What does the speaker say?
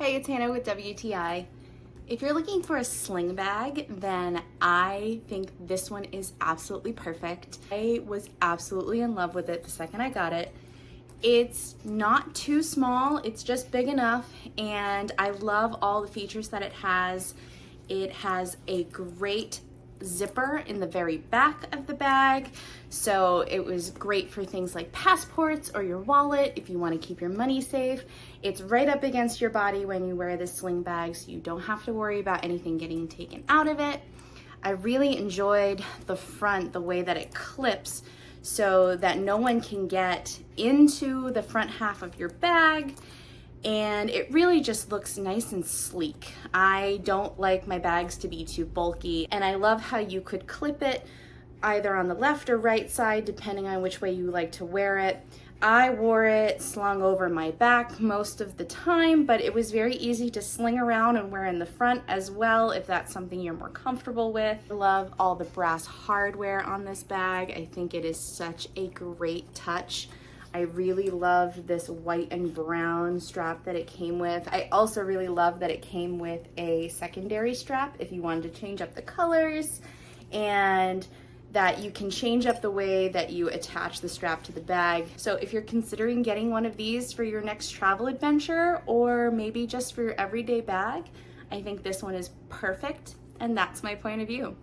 Hey, it's Hannah with WTI. If you're looking for a sling bag, then I think this one is absolutely perfect. I was absolutely in love with it the second I got it. It's not too small, it's just big enough, and I love all the features that it has. It has a great zipper in the very back of the bag, so it was great for things like passports or your wallet if you want to keep your money safe. It's right up against your body when you wear this sling bag, so you don't have to worry about anything getting taken out of it. I really enjoyed the front, the way that it clips so that no one can get into the front half of your bag, and it really just looks nice and sleek. I don't like my bags to be too bulky, and I love how you could clip it either on the left or right side depending on which way you like to wear it. I wore it slung over my back most of the time, but it was very easy to sling around and wear in the front as well if that's something you're more comfortable with. I love all the brass hardware on this bag. I think it is such a great touch. I really love this white and brown strap that it came with. I also really love that it came with a secondary strap if you wanted to change up the colors, and that you can change up the way that you attach the strap to the bag. So if you're considering getting one of these for your next travel adventure, or maybe just for your everyday bag, I think this one is perfect, and that's my point of view.